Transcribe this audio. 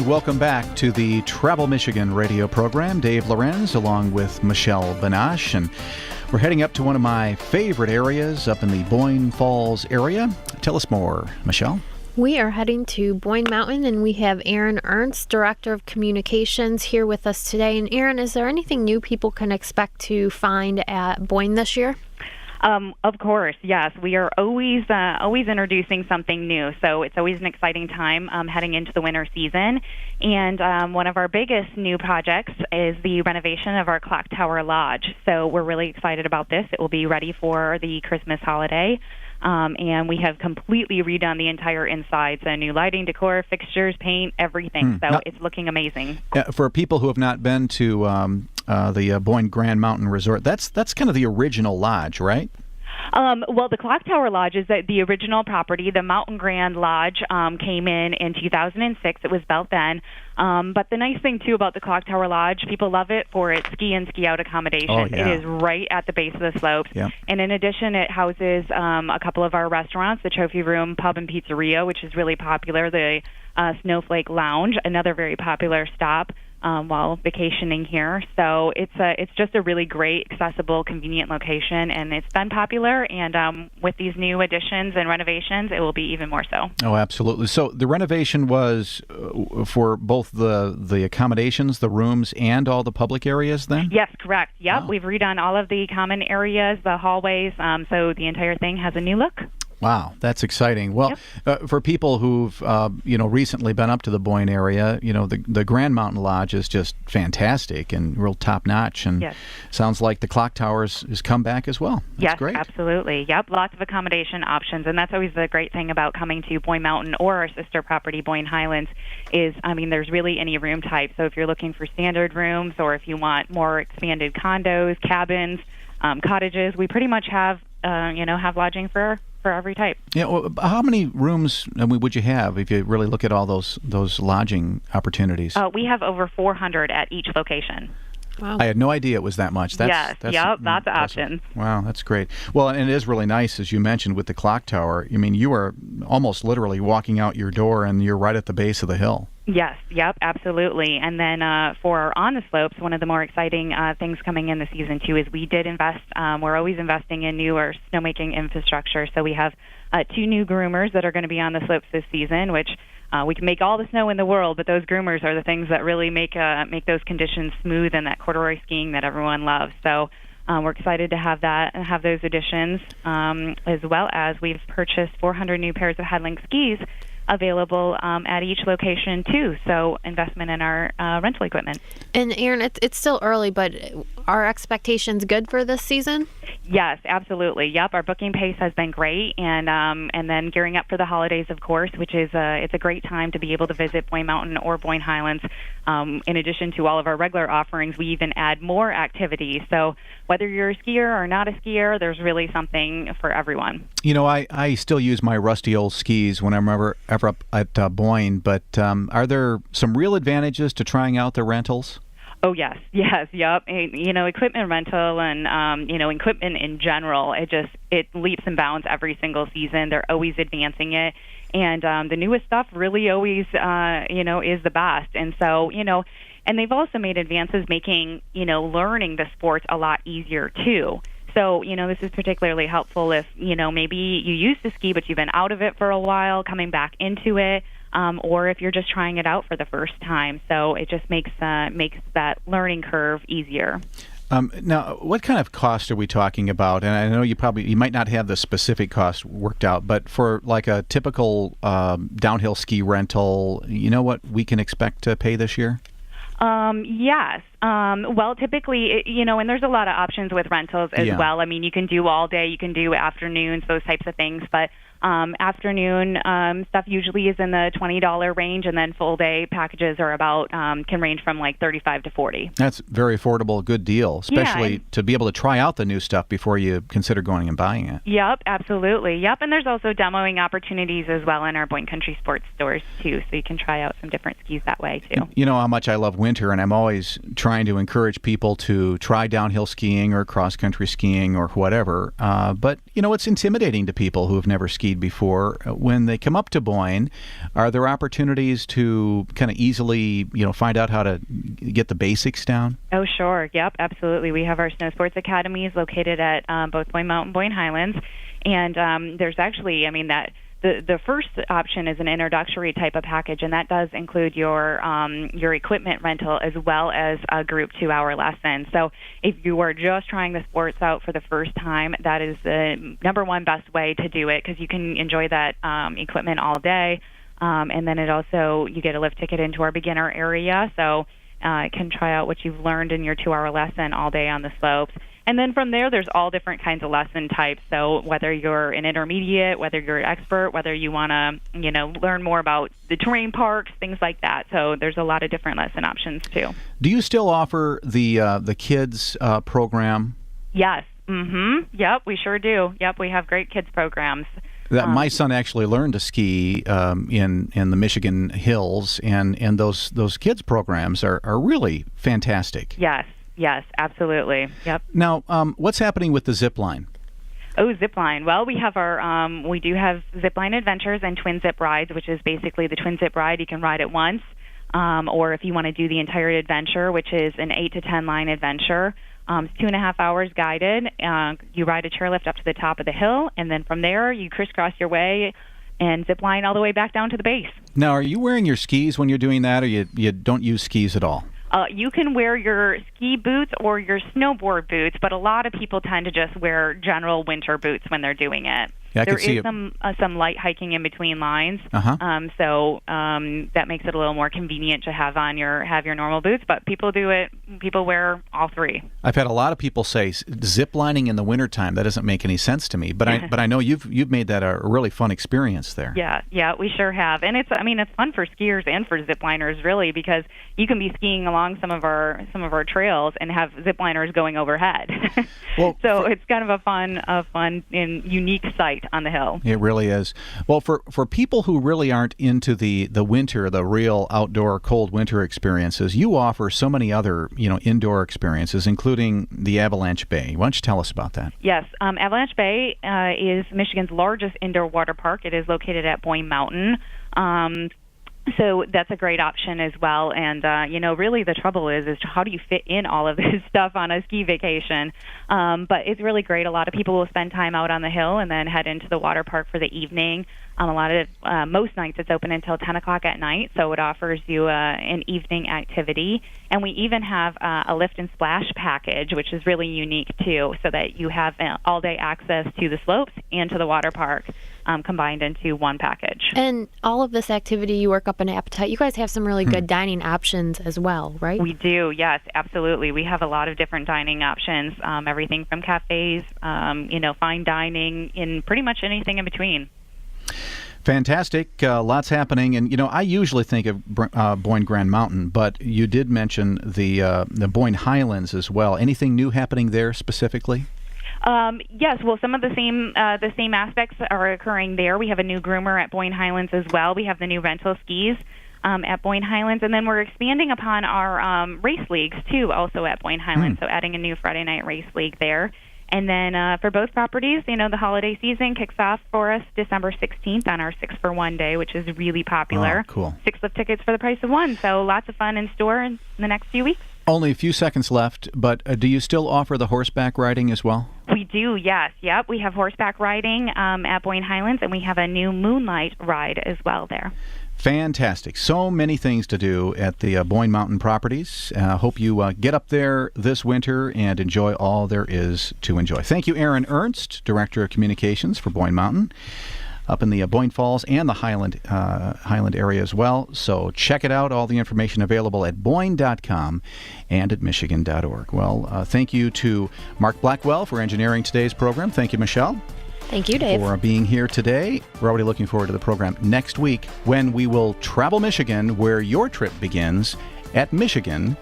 welcome back to the Travel Michigan radio program. Dave Lorenz along with Michelle Banache, and we're heading up to one of my favorite areas up in the Boyne Falls area. Tell us more, Michelle. We are heading to Boyne Mountain, and we have Aaron Ernst, Director of Communications, here with us today. And Aaron, is there anything new people can expect to find at Boyne this year? Of course, yes. We are always introducing something new, so it's always an exciting time heading into the winter season. And one of our biggest new projects is the renovation of our Clock Tower Lodge. So we're really excited about this. It will be ready for the Christmas holiday. And we have completely redone the entire inside, so new lighting, decor, fixtures, paint, everything. So it's looking amazing. For people who have not been to the Boyne Grand Mountain Resort, that's kind of the original lodge, right? Well, the Clock Tower Lodge is the original property. The Mountain Grand Lodge came in 2006. It was built then. But the nice thing, too, about the Clock Tower Lodge, people love it for its ski and ski out accommodation. Oh, yeah. It is right at the base of the slopes. Yeah. And in addition, it houses a couple of our restaurants, the Trophy Room Pub and Pizzeria, which is really popular, the Snowflake Lounge, another very popular stop while vacationing here. So it's just a really great, accessible, convenient location, and it's been popular. And with these new additions and renovations, it will be even more so. Oh, absolutely. So the renovation was for both the accommodations, the rooms, and all the public areas then? Yes, correct. Yep, Wow. We've redone all of the common areas, the hallways, so the entire thing has a new look. Wow, that's exciting. Well, for people who've recently been up to the Boyne area, the Grand Mountain Lodge is just fantastic and real top notch. And sounds like the Clock Tower is come back as well. That's great. Absolutely. Yep, lots of accommodation options, and that's always the great thing about coming to Boyne Mountain or our sister property, Boyne Highlands, is there's really any room type. So if you're looking for standard rooms, or if you want more expanded condos, cabins, cottages, we pretty much have lodging for every type. Yeah. Well, how many rooms would you have if you really look at all those lodging opportunities? We have over 400 at each location. Wow. I had no idea it was that much. Lots of options. Wow, that's great. Well, and it is really nice, as you mentioned, with the clock tower. I mean, you are almost literally walking out your door, and you're right at the base of the hill. Yes, absolutely. And then for On the Slopes, one of the more exciting things coming in the season, too, is we did invest. We're always investing in newer snowmaking infrastructure. So we have 2 new groomers that are going to be on the slopes this season, which we can make all the snow in the world, but those groomers are the things that really make those conditions smooth and that corduroy skiing that everyone loves. So we're excited to have that and have those additions, as well as we've purchased 400 new pairs of headling skis available at each location, too. So investment in our rental equipment. And Aaron, it's still early, but are expectations good for this season? Yes, absolutely. Yep, our booking pace has been great, and then gearing up for the holidays, of course, which is it's a great time to be able to visit Boyne Mountain or Boyne Highlands. In addition to all of our regular offerings, we even add more activities. So whether you're a skier or not a skier, there's really something for everyone. I still use my rusty old skis when I'm ever up at Boyne, but are there some real advantages to trying out the rentals? Oh, yes, yep. Equipment rental and, equipment in general, it leaps and bounds every single season. They're always advancing it. And the newest stuff really always, is the best. And so, and they've also made advances making, learning the sport a lot easier, too. So, this is particularly helpful if, maybe you used to ski, but you've been out of it for a while, coming back into it. Or if you're just trying it out for the first time. So it just makes that learning curve easier. Now, what kind of cost are we talking about? And I know you might not have the specific cost worked out, but for like a typical downhill ski rental, you know what we can expect to pay this year? Yes. Well, typically, and there's a lot of options with rentals as well. I mean, you can do all day, you can do afternoons, those types of things, but afternoon stuff usually is in the $20 range, and then full day packages are about can range from like $35 to $40. That's very affordable, good deal, especially to be able to try out the new stuff before you consider going and buying it. Yep, absolutely. Yep, and there's also demoing opportunities as well in our Boyne Country Sports stores too, so you can try out some different skis that way too. You know how much I love winter, and I'm always trying trying to encourage people to try downhill skiing or cross-country skiing or whatever. But, it's intimidating to people who have never skied before. When they come up to Boyne, are there opportunities to kind of easily, find out how to get the basics down? Oh, sure. Yep, absolutely. We have our snow sports academies located at both Boyne Mountain and Boyne Highlands. And there's actually, the first option is an introductory type of package, and that does include your equipment rental as well as a group 2-hour lesson. So if you are just trying the sports out for the first time, that is the number one best way to do it, because you can enjoy that equipment all day. And then you get a lift ticket into our beginner area, so you can try out what you've learned in your 2-hour lesson all day on the slopes. And then from there, there's all different kinds of lesson types. So whether you're an intermediate, whether you're an expert, whether you want to, learn more about the terrain parks, things like that. So there's a lot of different lesson options too. Do you still offer the kids program? Yes. Mm-hmm. Yep, we sure do. Yep, we have great kids programs. My son actually learned to ski in the Michigan hills, and those kids programs are really fantastic. Yes, absolutely. Yep. Now, what's happening with the Zipline? Oh, Zipline. Well, we have we do have Zipline Adventures and twin zip rides, which is basically the twin zip ride. You can ride it once, or if you want to do the entire adventure, which is an 8 to 10 line adventure. It's 2.5 hours guided. You ride a chairlift up to the top of the hill, and then from there you crisscross your way and zip line all the way back down to the base. Now, are you wearing your skis when you're doing that, or you don't use skis at all? You can wear your ski boots or your snowboard boots, but a lot of people tend to just wear general winter boots when they're doing it. Yeah, there is some light hiking in between lines, so that makes it a little more convenient to have your normal boots. But people do it. People wear all three. I've had a lot of people say zip lining in the wintertime. That doesn't make any sense to me. But I know you've made that a really fun experience there. Yeah, we sure have, and it's fun for skiers and for zip liners really, because you can be skiing along some of our trails and have zip liners going overhead. Well, so it's kind of a fun and unique sight on the hill. It really is. Well, for people who really aren't into the winter, the real outdoor cold winter experiences, you offer so many other indoor experiences, including the Avalanche Bay. Why don't you tell us about that? Yes, Avalanche Bay is Michigan's largest indoor water park. It is located at Boyne Mountain. So that's a great option as well. And, really the trouble is how do you fit in all of this stuff on a ski vacation? But it's really great. A lot of people will spend time out on the hill and then head into the water park for the evening. Most nights it's open until 10 o'clock at night, so it offers you an evening activity. And we even have a lift and splash package, which is really unique too, so that you have all-day access to the slopes and to the water park combined into one package. And all of this activity, you work up an appetite. You guys have some really good dining options as well, right? We do, yes, absolutely. We have a lot of different dining options, everything from cafes, fine dining, in pretty much anything in between. Fantastic. Lots happening. And, I usually think of Boyne Grand Mountain, but you did mention the Boyne Highlands as well. Anything new happening there specifically? Yes, well, some of the same aspects are occurring there. We have a new groomer at Boyne Highlands as well. We have the new rental skis at Boyne Highlands, and then we're expanding upon our race leagues, too, also at Boyne Highlands, so adding a new Friday night race league there. And then for both properties, the holiday season kicks off for us December 16th on our 6-for-1 day, which is really popular. Oh, cool. 6 lift tickets for the price of 1, so lots of fun in store in the next few weeks. Only a few seconds left, but do you still offer the horseback riding as well? We do, yes. Yep, we have horseback riding at Boyne Highlands, and we have a new moonlight ride as well there. Fantastic. So many things to do at the Boyne Mountain properties. Hope you get up there this winter and enjoy all there is to enjoy. Thank you, Aaron Ernst, Director of Communications for Boyne Mountain, up in the Boyne Falls and the Highland area as well. So check it out. All the information available at boyne.com and at michigan.org. Well, thank you to Mark Blackwell for engineering today's program. Thank you, Michelle. Thank you, Dave, for being here today. We're already looking forward to the program next week when we will travel Michigan, where your trip begins at michigan.org.